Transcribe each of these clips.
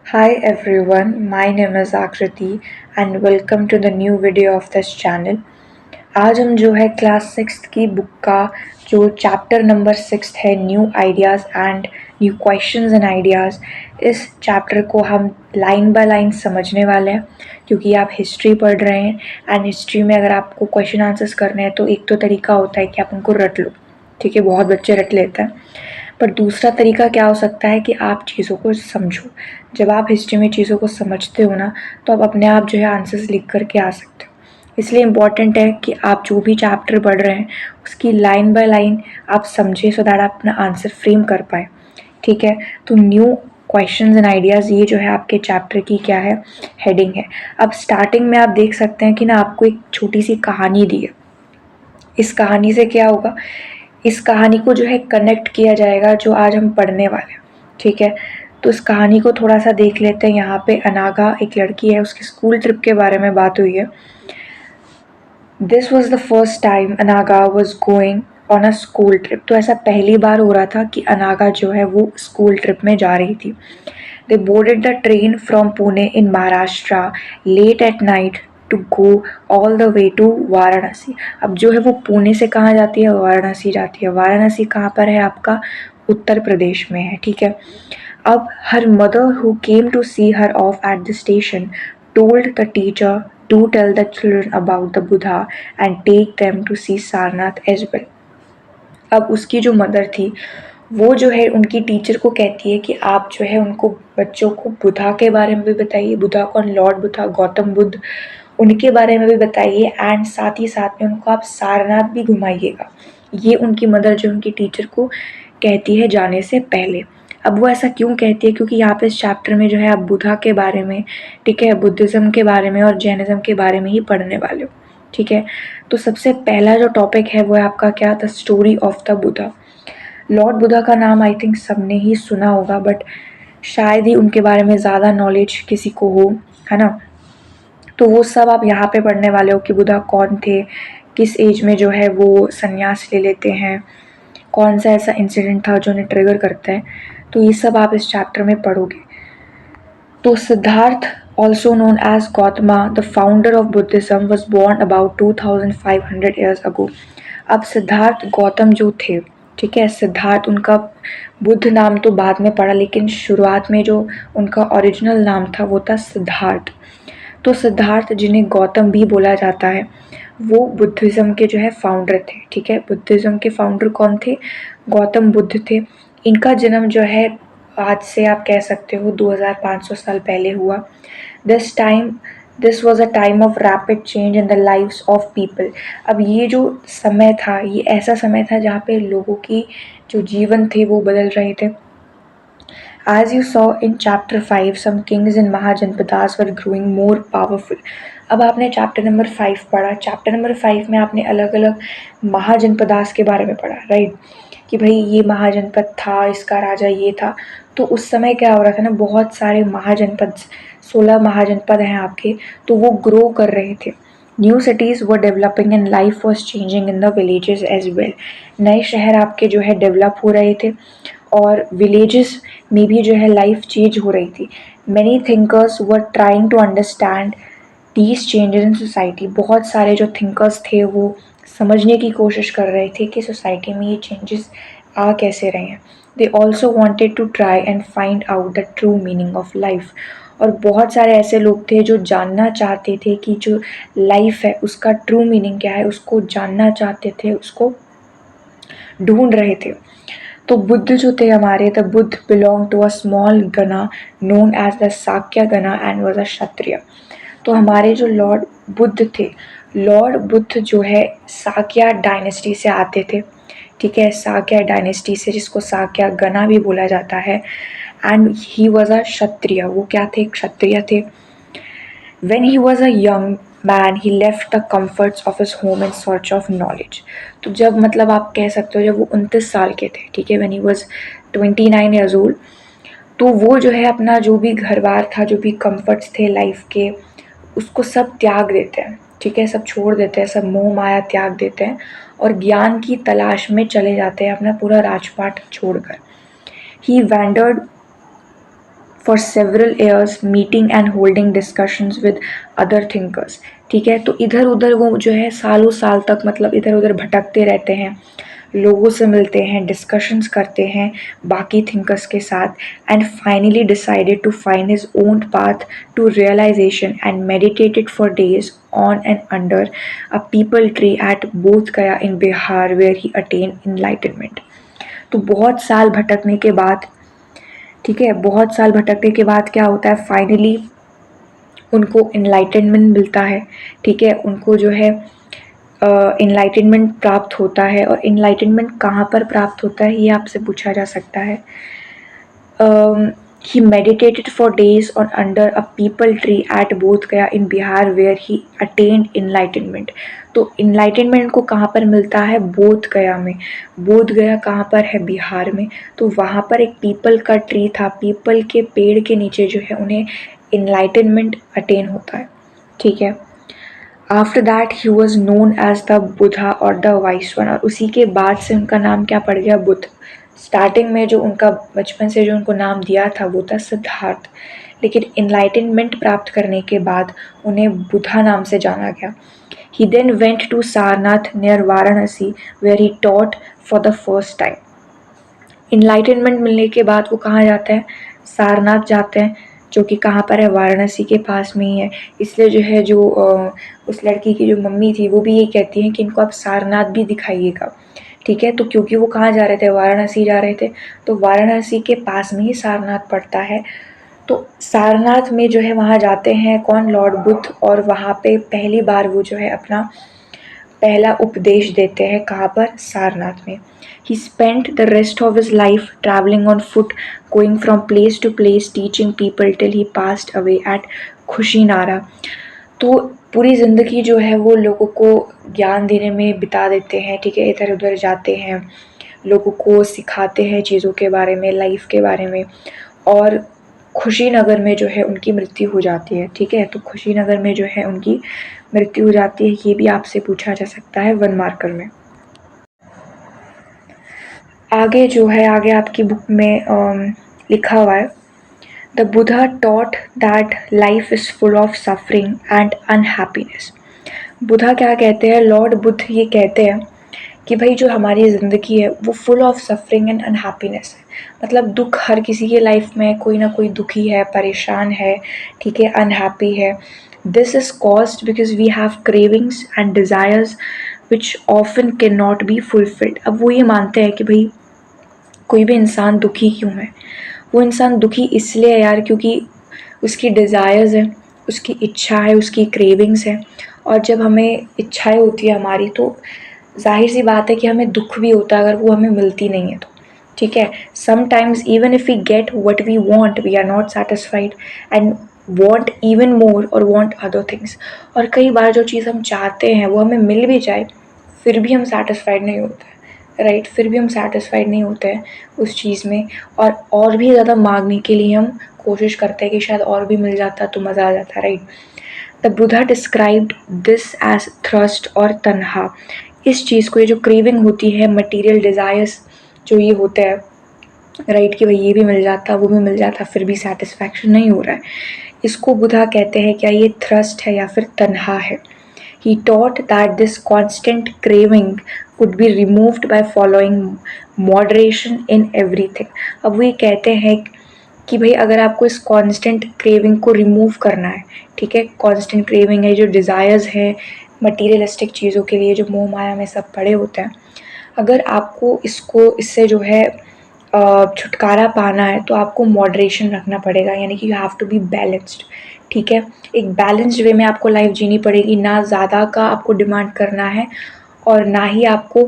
Hi everyone, my name is Akriti and welcome to the new video of this channel. आज हम जो है class sixth की book का जो चैप्टर नंबर सिक्स्थ है new ideas and new questions and ideas, इस chapter को हम लाइन बाय लाइन समझने वाले हैं क्योंकि आप हिस्ट्री पढ़ रहे हैं एंड हिस्ट्री में अगर आपको क्वेश्चन आंसर्स करने हैं तो एक तो तरीका होता है कि आप उनको रट लो, ठीक है, बहुत बच्चे रट लेते हैं। पर दूसरा तरीका क्या हो सकता है कि आप चीज़ों को समझो। जब आप हिस्ट्री में चीज़ों को समझते हो ना तो आप अपने आप जो है आंसर्स लिख करके आ सकते हो। इसलिए इम्पॉर्टेंट है कि आप जो भी चैप्टर पढ़ रहे हैं उसकी लाइन बाय लाइन आप समझें सो दैट आप अपना आंसर फ्रेम कर पाएँ, ठीक है। तो न्यू क्वेश्चंस एंड आइडियाज़ ये जो है आपके चैप्टर की क्या है, हेडिंग है। अब स्टार्टिंग में आप देख सकते हैं कि ना आपको एक छोटी सी कहानी दी है। इस कहानी से क्या होगा, इस कहानी को जो है कनेक्ट किया जाएगा जो आज हम पढ़ने वाले हैं, ठीक है। तो इस कहानी को थोड़ा सा देख लेते हैं। यहाँ पे अनाघा एक लड़की है, उसकी स्कूल ट्रिप के बारे में बात हुई है। This was the first time Anagha was going on a school trip. तो ऐसा पहली बार हो रहा था कि अनाघा जो है वो स्कूल ट्रिप में जा रही थी। They boarded the train from Pune in Maharashtra late at night to go all the way to Varanasi. अब जो है वो पुणे से कहाँ जाती है, वाराणसी जाती है। वाराणसी कहाँ पर है, आपका उत्तर प्रदेश में है, ठीक है। अब her mother who came to see her off at the station told the teacher to tell the children about the Buddha and take them to see Sarnath as well. अब उसकी जो मदर थी वो जो है उनकी टीचर को कहती है कि आप जो है उनको बच्चों को बुधा के बारे में भी बताइए। बुधा कौन, लॉर्ड बुधा, गौतम बुद्ध, उनके बारे में भी बताइए एंड साथ ही साथ में उनको आप सारनाथ भी घुमाइएगा। ये उनकी मदर जो उनकी टीचर को कहती है जाने से पहले। अब वो ऐसा क्यों कहती है, क्योंकि यहाँ पे इस चैप्टर में जो है आप बुधा के बारे में, ठीक है, बुद्धिज़्म के बारे में और जैनिज़्म के बारे में ही पढ़ने वाले हो, ठीक है। तो सबसे पहला जो टॉपिक है वो है आपका क्या, the story of the Buddha. Lord Buddha का नाम आई थिंक सबने ही सुना होगा, बट शायद ही उनके बारे में ज़्यादा नॉलेज किसी को हो, है ना। तो वो सब आप यहाँ पे पढ़ने वाले हो कि बुधा कौन थे, किस एज में जो है वो संन्यास ले लेते हैं, कौन सा ऐसा इंसिडेंट था जो उन्हें ट्रिगर करता है। तो ये सब आप इस चैप्टर में पढ़ोगे। तो Siddharth, also known as Gautama, the founder of Buddhism, was born about 2500 years ago. अब सिद्धार्थ गौतम जो थे, ठीक है, सिद्धार्थ उनका बुद्ध नाम तो बाद में पड़ा, लेकिन शुरुआत में जो उनका ओरिजिनल नाम था वो था सिद्धार्थ। तो सिद्धार्थ जिन्हें गौतम भी बोला जाता है वो बुद्धिज़्म के जो है फाउंडर थे, ठीक है। बुद्धिज़्म के फाउंडर कौन थे, गौतम बुद्ध थे। इनका जन्म जो है आज से आप कह सकते हो 2500 साल पहले हुआ। This was a time of rapid change in the lives of people. अब ये जो समय था ये ऐसा समय था जहाँ पे लोगों की जो जीवन थे वो बदल रहे थे। As you saw in chapter 5, some kings in Mahajanpadas were growing more powerful. अब आपने चैप्टर नंबर 5 पढ़ा। चैप्टर नंबर 5 में आपने अलग अलग महाजनपदास के बारे में पढ़ा, राइट, कि भाई ये महाजनपद था, इसका राजा ये था। तो उस समय क्या हो रहा था ना, बहुत सारे महाजनपद, 16 महाजनपद हैं आपके, तो वो ग्रो कर रहे थे। New cities were developing and life was changing in the villages as well. नए शहर आपके जो है डेवलप हो रहे थे और विलेजेस में भी जो है लाइफ चेंज हो रही थी। Many thinkers were trying to understand these changes in society. बहुत सारे जो थिंकर्स थे वो समझने की कोशिश कर रहे थे कि सोसाइटी में ये चेंजेस आ कैसे रहे हैं। They also wanted to try and find out the true meaning of life. और बहुत सारे ऐसे लोग थे जो जानना चाहते थे कि जो लाइफ है उसका ट्रू मीनिंग क्या है, उसको जानना चाहते थे, उसको ढूंढ रहे थे। तो बुद्ध जो थे हमारे, the Buddha belong to a small gana known as the Sakya gana and was a क्षत्रिय। तो हमारे जो लॉर्ड बुद्ध थे, लॉर्ड बुद्ध जो है साक्य डायनेस्टी से आते थे, ठीक है, साक्य डायनेस्टी से, जिसको साक्य गना भी बोला जाता है। एंड ही वॉज अ क्षत्रिय, वो क्या थे, क्षत्रिय थे। When he was a young man, he left the comforts of his home in search of knowledge. तो जब मतलब आप कह सकते हो जब वो 29 साल के थे, ठीक है, when he was 29 years old, तो वो जो है अपना जो भी घर बार था, जो भी कंफर्ट्स थे लाइफ के, उसको सब त्याग देते हैं, ठीक है, सब छोड़ देते हैं, सब मोह माया त्याग देते हैं और ज्ञान की तलाश में चले जाते हैं अपना पूरा राजपाट छोड़कर। ही wandered for several years meeting and holding discussions with other thinkers। ठीक है, तो इधर उधर वो जो है सालों साल तक मतलब इधर उधर भटकते रहते हैं, लोगों से मिलते हैं, डिस्कशंस करते हैं बाकी थिंकर्स के साथ, and finally decided to find his own path to realisation and meditated for days on and under a peepal tree at Bodh Gaya in Bihar where he attained enlightenment। तो बहुत साल भटकने के बाद, ठीक है, बहुत साल भटकने के बाद क्या होता है, फाइनली उनको इनलाइटनमेंट मिलता है। ठीक है, उनको जो है इनलाइटनमेंट प्राप्त होता है। और इनलाइटनमेंट कहाँ पर प्राप्त होता है ये आपसे पूछा जा सकता है। He meditated for days on under a peepal tree at Bodh Gaya in Bihar where he attained enlightenment। तो enlightenment को कहाँ पर मिलता है, बोध गया में। बोध गया कहाँ पर है, बिहार में। तो वहाँ पर एक पीपल का ट्री था, पीपल के पेड़ के नीचे जो है उन्हें enlightenment अटेन होता है। ठीक है, after that he was known as the Buddha और द वाइस वन। और उसी के बाद से उनका नाम क्या पड़ गया, बुद्ध। स्टार्टिंग में जो उनका बचपन से जो उनको नाम दिया था वो था सिद्धार्थ, लेकिन इनलाइटनमेंट प्राप्त करने के बाद उन्हें बुधा नाम से जाना गया। He then went to Sarnath near Varanasi where he taught for the first time. Enlightenment मिलने के बाद वो कहाँ जाते हैं, सारनाथ जाते हैं, जो कि कहाँ पर है, वाराणसी के पास में ही है। इसलिए जो है जो उस लड़की की जो मम्मी थी वो भी ये कहती हैं कि इनको आप सारनाथ भी दिखाइएगा। ठीक है, तो क्योंकि वो कहाँ जा रहे थे, वाराणसी जा रहे थे, तो वाराणसी के पास में ही सारनाथ पड़ता है। तो सारनाथ में जो है वहाँ जाते हैं कौन, लॉर्ड बुद्ध, और वहाँ पे पहली बार वो जो है अपना पहला उपदेश देते हैं, कहाँ पर, सारनाथ में। He spent the rest of his life traveling on foot, going from place to place, teaching people till he passed away at खुशीनारा। तो पूरी ज़िंदगी जो है वो लोगों को ज्ञान देने में बिता देते हैं। ठीक है, इधर उधर जाते हैं, लोगों को सिखाते हैं चीज़ों के बारे में, लाइफ के बारे में, और खुशीनगर में जो है उनकी मृत्यु हो जाती है। ठीक है, तो खुशीनगर में जो है उनकी मृत्यु हो जाती है, ये भी आपसे पूछा जा सकता है 1 मार्कर में। आगे जो है, आगे आपकी बुक में लिखा हुआ है, the Buddha taught that life is full of suffering and unhappiness. Buddha क्या कहते हैं, लॉर्ड बुद्ध ये कहते हैं कि भाई जो हमारी ज़िंदगी है वो full of suffering and unhappiness है। मतलब दुख हर किसी के लाइफ में कोई ना कोई दुखी है, परेशान है, ठीक है, अनहैप्पी है। This is caused because we have cravings and desires which often can not be fulfilled. अब वो ये मानते हैं कि भाई कोई भी इंसान दुखी क्यों है, वो इंसान दुखी इसलिए है यार क्योंकि उसकी डिज़ायर्स है, उसकी इच्छा है, उसकी क्रेविंग्स है। और जब हमें इच्छाएं होती है हमारी, तो जाहिर सी बात है कि हमें दुख भी होता है अगर वो हमें मिलती नहीं है तो। ठीक है, sometimes even if we get what we want we are not satisfied and want even more और वांट अदर थिंग्स। और कई बार जो चीज़ हम चाहते हैं वो हमें मिल भी जाए फिर भी हम सेटिस्फाइड नहीं होते, राइट, फिर भी हम सेटिस्फाइड नहीं होते हैं उस चीज़ में, और भी ज़्यादा मांगने के लिए हम कोशिश करते हैं कि शायद और भी मिल जाता तो मज़ा आ जाता, right. The Buddha described this as thirst और तन्हा। इस चीज़ को, ये जो क्रेविंग होती है, मटेरियल डिज़ायर्स जो ये होते हैं, राइट, कि भाई ये भी मिल जाता वो भी मिल जाता फिर भी सेटिस्फैक्शन नहीं हो रहा है, इसको बुद्धा कहते हैं क्या ये थ्रस्ट है या फिर तन्हा है। He taught that this constant craving could be removed by following moderation in everything। अब वो ये कहते हैं कि भाई अगर आपको इस कांस्टेंट क्रेविंग को रिमूव करना है, ठीक है, कांस्टेंट क्रेविंग है, जो डिज़ायर्स है मटीरियलिस्टिक चीज़ों के लिए जो मोह माया में सब पड़े होते हैं, अगर आपको इससे जो है छुटकारा पाना है तो आपको मॉडरेशन रखना पड़ेगा, यानी कि you have to be balanced. ठीक है, एक बैलेंस्ड वे में आपको लाइफ जीनी पड़ेगी, ना ज़्यादा का आपको डिमांड करना है और ना ही आपको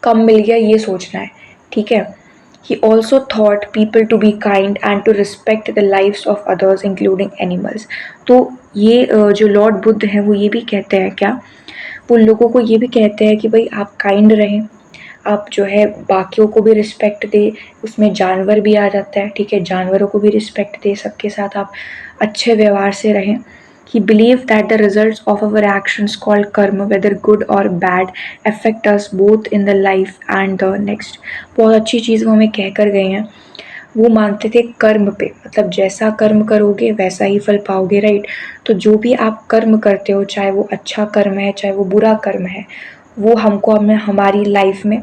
कम मिल गया ये सोचना है। ठीक है, He also taught people to be kind and to respect the lives of others including animals। तो ये जो लॉर्ड बुद्ध हैं वो ये भी कहते हैं क्या, वो लोगों को ये भी कहते हैं कि भाई आप काइंड रहें, आप जो है बाकियों को भी रिस्पेक्ट दे, उसमें जानवर भी आ जाता है। ठीक है, जानवरों को भी रिस्पेक्ट दे, सबके साथ आप अच्छे व्यवहार से रहें। He believed that the results of our actions called karma, whether good or bad, affect us both in the life and the next। बहुत अच्छी चीज़ वो हमें कह कर गए हैं, वो मानते थे कर्म पे, मतलब जैसा कर्म करोगे वैसा ही फल पाओगे, राइट। तो जो भी आप कर्म करते हो, चाहे वो अच्छा कर्म है चाहे वो बुरा कर्म है, वो हमको हमारी लाइफ में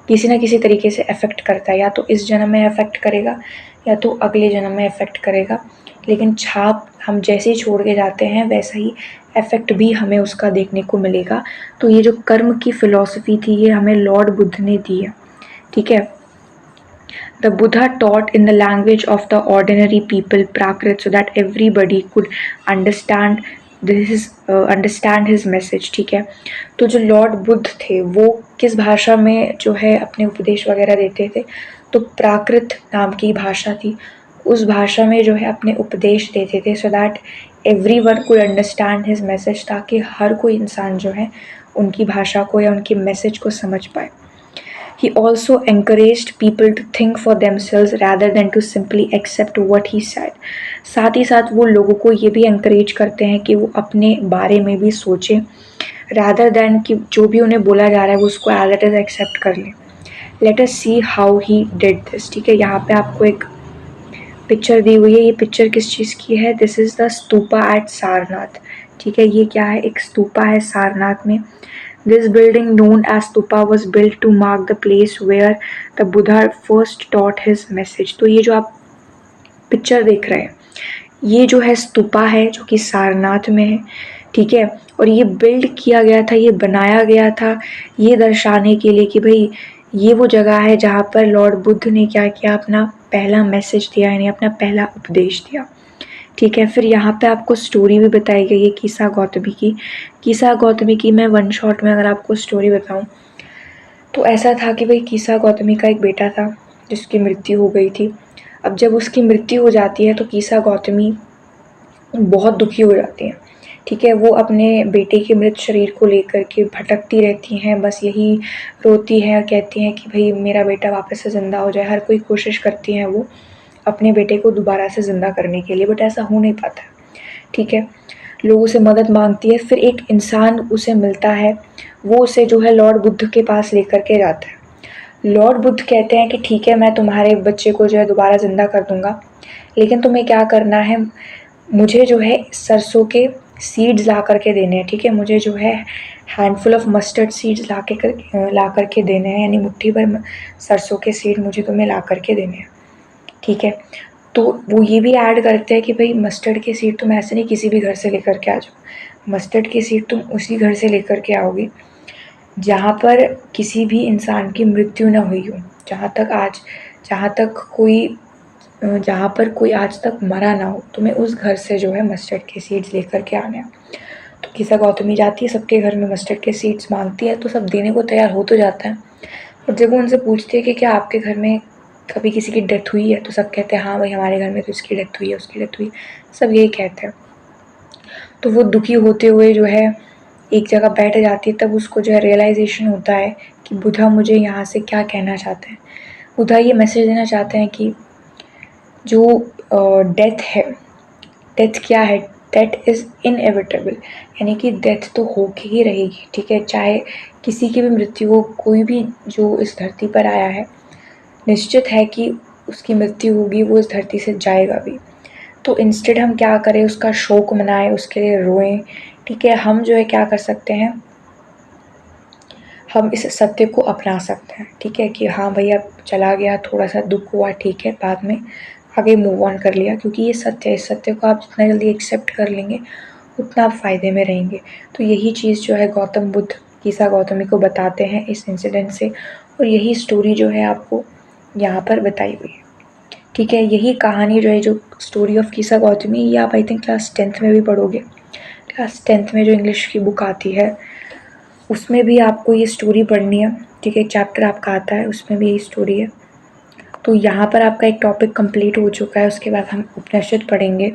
किसी ना किसी तरीके से अफेक्ट करता है। या तो इस जन्म में अफेक्ट करेगा या तो अगले जन्म में अफेक्ट करेगा, लेकिन छाप हम जैसे ही छोड़ के जाते हैं वैसा ही इफ़ेक्ट भी हमें उसका देखने को मिलेगा। तो ये जो कर्म की फ़िलॉसफ़ी थी ये हमें लॉर्ड बुद्ध ने दी है, ठीक है। The Buddha taught in the language of the ordinary people Prakrit so that everybody could understand understand his message, ठीक है। तो जो लॉर्ड बुद्ध थे वो किस भाषा में जो है अपने उपदेश वगैरह देते थे, तो प्राकृत नाम की भाषा थी, उस भाषा में जो है अपने उपदेश देते थे so that every one could understand his message, ताकि हर कोई इंसान जो है उनकी भाषा को या उनकी मैसेज को समझ पाए। He also encouraged people to think for themselves rather than to simply accept what he said. साथ ही साथ वो लोगों को ये भी encourage करते हैं कि वो अपने बारे में भी सोचें, rather than कि जो भी उन्हें बोला जा रहा है वो उसको as it is accept कर लें। Let us see how he did this, ठीक है। यहाँ पे आपको एक पिक्चर दी हुई है, ये पिक्चर किस चीज़ की है, this is the stupa at Sarnath, ठीक है। ये क्या है, एक स्तूपा है सारनाथ में। This building known as stupa was built to mark the place where the Buddha first taught his message। तो ये जो आप पिक्चर देख रहे हैं ये जो है स्तूपा है जो कि सारनाथ में है, ठीक है। और ये बिल्ड किया गया था, ये बनाया गया था ये दर्शाने के लिए कि भाई ये वो जगह है जहाँ पर लॉर्ड बुद्ध ने क्या किया, अपना पहला मैसेज दिया, यानी अपना पहला उपदेश दिया, ठीक है। फिर यहाँ पे आपको स्टोरी भी बताई गई है कीसा गौतमी की। कीसा गौतमी की मैं वन शॉट में अगर आपको स्टोरी बताऊँ तो ऐसा था कि भाई कीसा गौतमी का एक बेटा था जिसकी मृत्यु हो गई थी। अब जब उसकी मृत्यु हो जाती है तो कीसा गौतमी बहुत दुखी हो जाती हैं, ठीक है। वो अपने बेटे के मृत शरीर को लेकर के भटकती रहती हैं, बस यही रोती हैं और कहती हैं कि भाई मेरा बेटा वापस से ज़िंदा हो जाए। हर कोई कोशिश करती हैं वो अपने बेटे को दोबारा से ज़िंदा करने के लिए, बट ऐसा हो नहीं पाता, ठीक है। लोगों से मदद मांगती है, फिर एक इंसान उसे मिलता है, वो उसे जो है लॉर्ड बुद्ध के पास लेकर के जाता है। लॉर्ड बुद्ध कहते हैं कि ठीक है मैं तुम्हारे बच्चे को जो है दोबारा ज़िंदा कर दूंगा, लेकिन तुम्हें क्या करना है, मुझे जो है सरसों के सीड्स ला करके देने हैं, ठीक है। मुझे जो है हैंडफुल ऑफ मस्टर्ड सीड्स ला करके देने हैं, यानी मुट्ठी भर सरसों के सीड मुझे तुम्हें ला करके देने हैं, ठीक है। तो वो ये भी ऐड करते हैं कि भाई मस्टर्ड के सीड तुम ऐसे नहीं किसी भी घर से लेकर के आ जाओ, मस्टर्ड के सीड तुम उसी घर से लेकर के आओगे जहाँ पर किसी भी इंसान की मृत्यु न हुई हो, जहाँ पर कोई आज तक मरा ना हो, तुम्हें उस घर से जो है मस्टर्ड के सीड्स लेकर के आने हैं। तो कीसा गौतमी जाती है, सबके घर में मस्टर्ड के सीड्स मांगती है, तो सब देने को तैयार हो तो जाता है। और जब वो उनसे पूछती है कि क्या आपके घर में कभी किसी की डेथ हुई है, तो सब कहते हैं हाँ भाई हमारे घर में तो इसकी डेथ हुई है, उसकी डेथ हुई है, सब यही कहते हैं। तो वो दुखी होते हुए जो है एक जगह बैठ जाती है, तब उसको जो है रियलाइजेशन होता है कि बुद्धा मुझे यहाँ से क्या कहना चाहते हैं। बुद्धा ये मैसेज देना चाहते हैं कि जो डेथ है, डेथ क्या है, डेथ इज़ इनएविटेबल, यानी कि डेथ तो होके ही रहेगी, ठीक है। चाहे किसी की भी मृत्यु हो, कोई भी जो इस धरती पर आया है निश्चित है कि उसकी मृत्यु होगी, वो इस धरती से जाएगा भी। तो इंस्टेड हम क्या करें, उसका शोक मनाएं, उसके लिए रोएं, ठीक है। हम जो है क्या कर सकते हैं, हम इस सत्य को अपना सकते हैं, ठीक है, कि हाँ भैया चला गया, थोड़ा सा दुख हुआ, ठीक है, बाद में आगे मूव ऑन कर लिया, क्योंकि ये सत्य है। इस सत्य को आप जितना जल्दी एक्सेप्ट कर लेंगे उतना आप फ़ायदे में रहेंगे। तो यही चीज़ जो है गौतम बुद्ध कीसा गौतमी को बताते हैं इस इंसिडेंट से, और यही स्टोरी जो है आपको यहाँ पर बताई हुई है, ठीक है। यही कहानी जो है, जो स्टोरी ऑफ कीसा गौतमी, ये आप आई थिंक क्लास 10th में भी पढ़ोगे। क्लास 10th में जो इंग्लिश की बुक आती है उसमें भी आपको ये स्टोरी पढ़नी है, ठीक है। एक चैप्टर आपका आता है उसमें भी यही स्टोरी है। तो यहाँ पर आपका एक टॉपिक कंप्लीट हो चुका है, उसके बाद हम उपनिषद पढ़ेंगे।